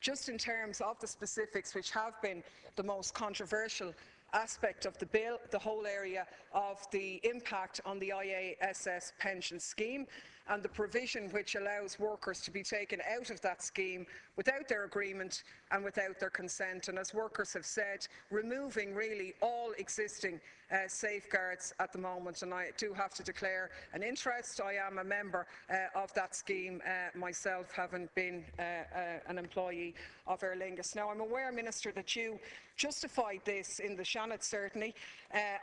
just in terms of the specifics which have been the most controversial aspect of the bill, the whole area of the impact on the IASS pension scheme and the provision which allows workers to be taken out of that scheme without their agreement and without their consent, and as workers have said, removing really all existing safeguards at the moment. And I do have to declare an interest. I am a member of that scheme myself, having been an employee of Aer Lingus. Now, I'm aware, Minister, that you justified this in the Shannon certainly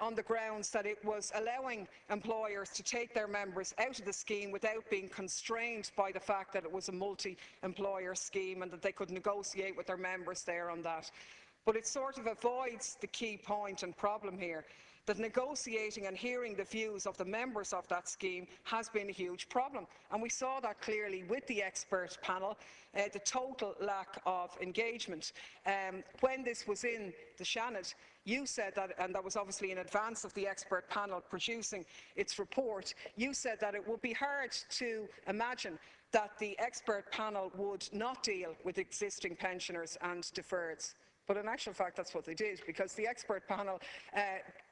on the grounds that it was allowing employers to take their members out of the scheme without being constrained by the fact that it was a multi-employer scheme and that they could negotiate with their members there on that. But it sort of avoids the key point and problem here, that negotiating and hearing the views of the members of that scheme has been a huge problem. And we saw that clearly with the expert panel, the total lack of engagement. When this was in the Shannon, you said that, and that was obviously in advance of the expert panel producing its report, you said that it would be hard to imagine that the expert panel would not deal with existing pensioners and deferreds. But in actual fact, that's what they did, because the expert panel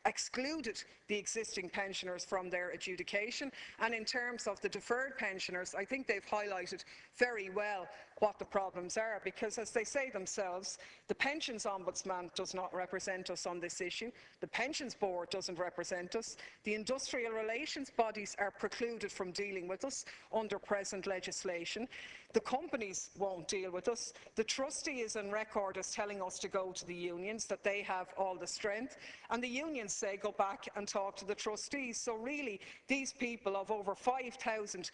excluded the existing pensioners from their adjudication. And in terms of the deferred pensioners, I think they've highlighted very well what the problems are, because as they say themselves, the Pensions Ombudsman does not represent us on this issue, the Pensions Board doesn't represent us, the industrial relations bodies are precluded from dealing with us under present legislation, the companies won't deal with us, the trustee is on record as telling us to go to the unions, that they have all the strength, and the unions say go back and talk to the trustees. So really, these people of over 5,000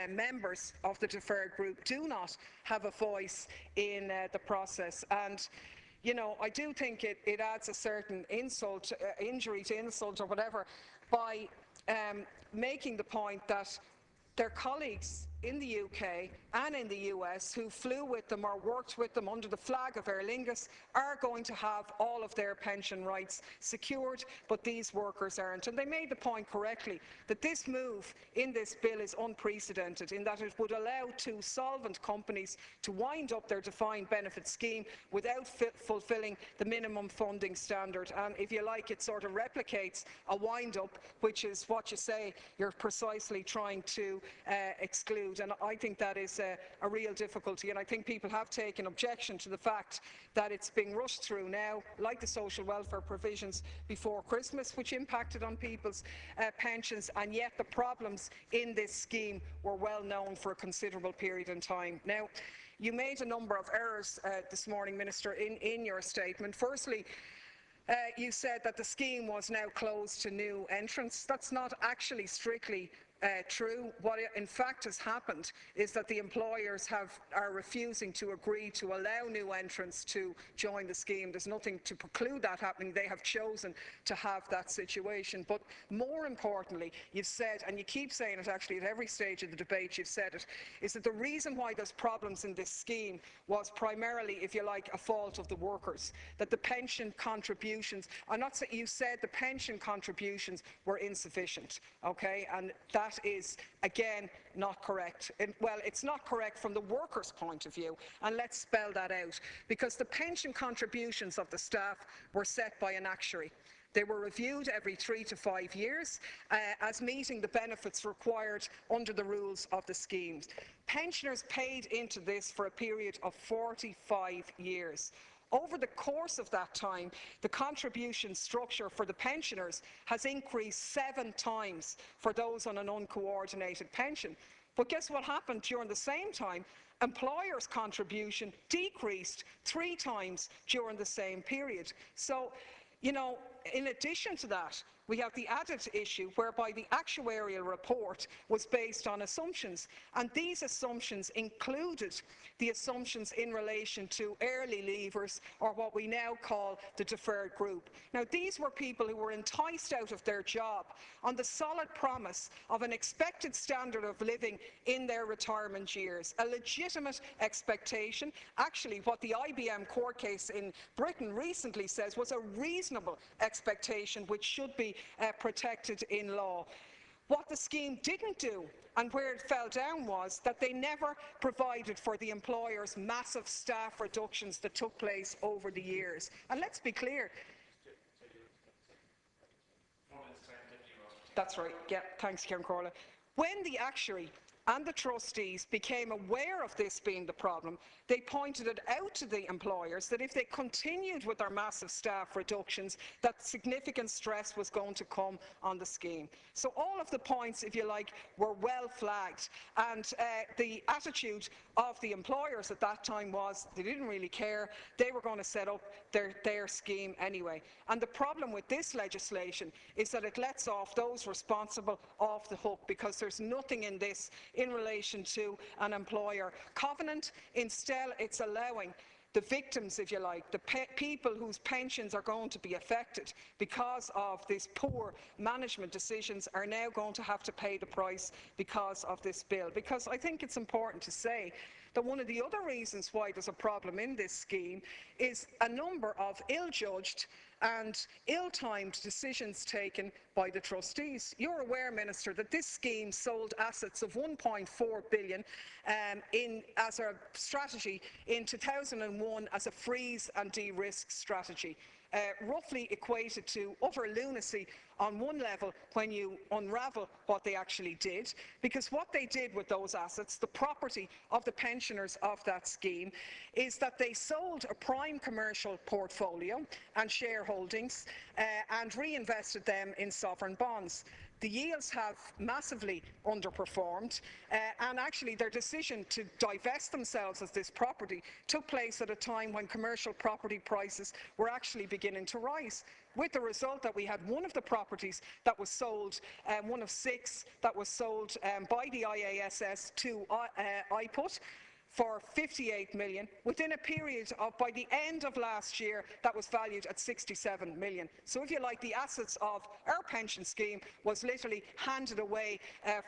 members of the deferred group do not have a voice in the process. And you know, I do think it adds a certain insult, injury to insult or whatever, by making the point that their colleagues in the UK and in the US who flew with them or worked with them under the flag of Aer Lingus are going to have all of their pension rights secured, but these workers aren't. And they made the point correctly that this move in this bill is unprecedented in that it would allow two solvent companies to wind up their defined benefit scheme without fulfilling the minimum funding standard. And if you like, it sort of replicates a wind-up, which is what you say you're precisely trying to exclude. And I think that is a real difficulty, and I think people have taken objection to the fact that it's being rushed through now, like the social welfare provisions before Christmas, which impacted on people's pensions, and yet the problems in this scheme were well known for a considerable period in time. Now, you made a number of errors this morning, Minister, in your statement. Firstly, you said that the scheme was now closed to new entrants. That's not actually strictly true. What in fact has happened is that the employers are refusing to agree to allow new entrants to join the scheme. There's nothing to preclude that happening. They have chosen to have that situation. But more importantly, you've said, and you keep saying it actually at every stage of the debate, you've said it, is that the reason why there's problems in this scheme was primarily, if you like, a fault of the workers. That the pension contributions, I'm not saying, you said the pension contributions were insufficient, okay, and that is, again, not correct. Well, it's not correct from the workers' point of view, and let's spell that out, because the pension contributions of the staff were set by an actuary. They were reviewed every 3 to 5 years as meeting the benefits required under the rules of the schemes. Pensioners paid into this for a period of 45 years. Over the course of that time, the contribution structure for the pensioners has increased 7 times for those on an uncoordinated pension. But guess what happened during the same time? Employers' contribution decreased 3 times during the same period. So, you know, in addition to that, we have the added issue whereby the actuarial report was based on assumptions, and these assumptions included the assumptions in relation to early leavers, or what we now call the deferred group. Now, these were people who were enticed out of their job on the solid promise of an expected standard of living in their retirement years, a legitimate expectation. Actually, what the IBM court case in Britain recently says was a reasonable expectation which should be protected in law. What the scheme didn't do, and where it fell down, was that they never provided for the employers' massive staff reductions that took place over the years. And let's be clear. That's right, yeah, thanks, Kieran Corley. When the actuary and the trustees became aware of this being the problem, they pointed it out to the employers that if they continued with their massive staff reductions, that significant stress was going to come on the scheme. So all of the points, if you like, were well flagged, and the attitude of the employers at that time was they didn't really care, they were going to set up their scheme anyway. And the problem with this legislation is that it lets off those responsible off the hook, because there's nothing in this in relation to an employer covenant. Instead, it's allowing the victims, if you like, the people whose pensions are going to be affected because of these poor management decisions, are now going to have to pay the price because of this bill. Because I think it's important to say that one of the other reasons why there's a problem in this scheme is a number of ill-judged and ill-timed decisions taken by the trustees. You're aware, Minister, that this scheme sold assets of $1.4 billion as a strategy in 2001 as a freeze and de-risk strategy. Roughly equated to utter lunacy on one level when you unravel what they actually did, because what they did with those assets, the property of the pensioners of that scheme, is that they sold a prime commercial portfolio and shareholdings and reinvested them in sovereign bonds. The yields have massively underperformed, and actually their decision to divest themselves of this property took place at a time when commercial property prices were actually beginning to rise, with the result that we had one of the properties that was sold, one of 6 that was sold by the IASS to IPUT, for 58 million, within a period of, by the end of last year, that was valued at 67 million. So if you like, the assets of our pension scheme was literally handed away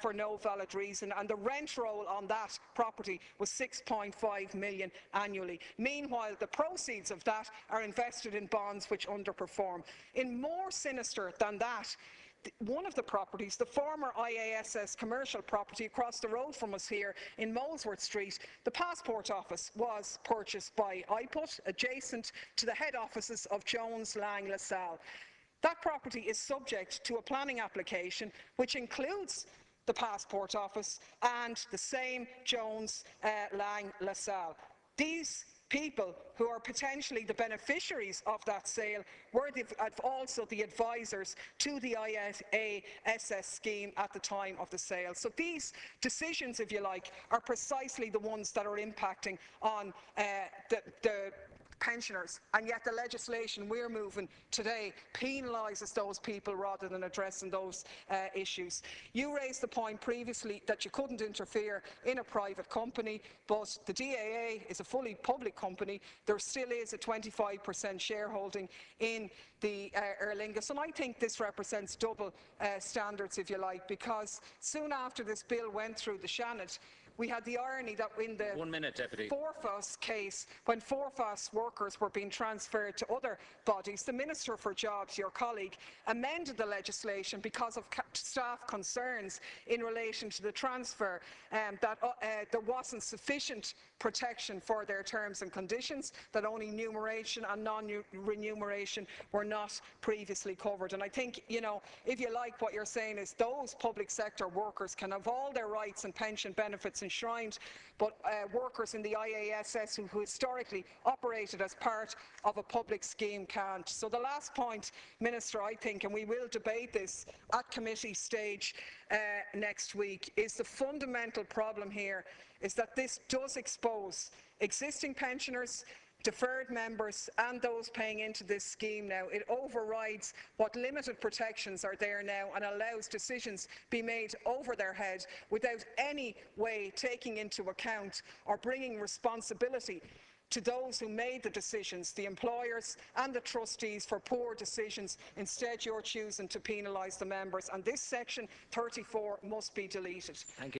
for no valid reason, and the rent roll on that property was 6.5 million annually. Meanwhile, the proceeds of that are invested in bonds which underperform. In more sinister than that, one of the properties, the former IASS commercial property across the road from us here in Molesworth Street, the passport office was purchased by IPUT, adjacent to the head offices of Jones Lang LaSalle. That property is subject to a planning application which includes the passport office and the same Jones Lang LaSalle. These people who are potentially the beneficiaries of that sale were also the advisors to the IASS scheme at the time of the sale. So these decisions, if you like, are precisely the ones that are impacting on the pensioners, and yet the legislation we're moving today penalises those people rather than addressing those issues. You raised the point previously that you couldn't interfere in a private company, but the DAA is a fully public company. There still is a 25% shareholding in the Aer Lingus, and I think this represents double standards, if you like, because soon after this bill went through the Shannon, we had the irony that in the 1 minute, Deputy. Forfas case, when Forfas workers were being transferred to other bodies, the Minister for Jobs, your colleague, amended the legislation because of staff concerns in relation to the transfer, that there wasn't sufficient protection for their terms and conditions, that only numeration and non-remuneration were not previously covered. And I think, you know, if you like, what you're saying is those public sector workers can have all their rights and pension benefits enshrined, but workers in the IASS who historically operated as part of a public scheme can't. So the last point, Minister, I think, and we will debate this at committee stage next week, is the fundamental problem here is that this does expose existing pensioners, deferred members and those paying into this scheme now. It overrides what limited protections are there now and allows decisions be made over their head without any way taking into account or bringing responsibility to those who made the decisions, the employers and the trustees, for poor decisions. Instead, you're choosing to penalise the members, and this section 34 must be deleted. Thank you.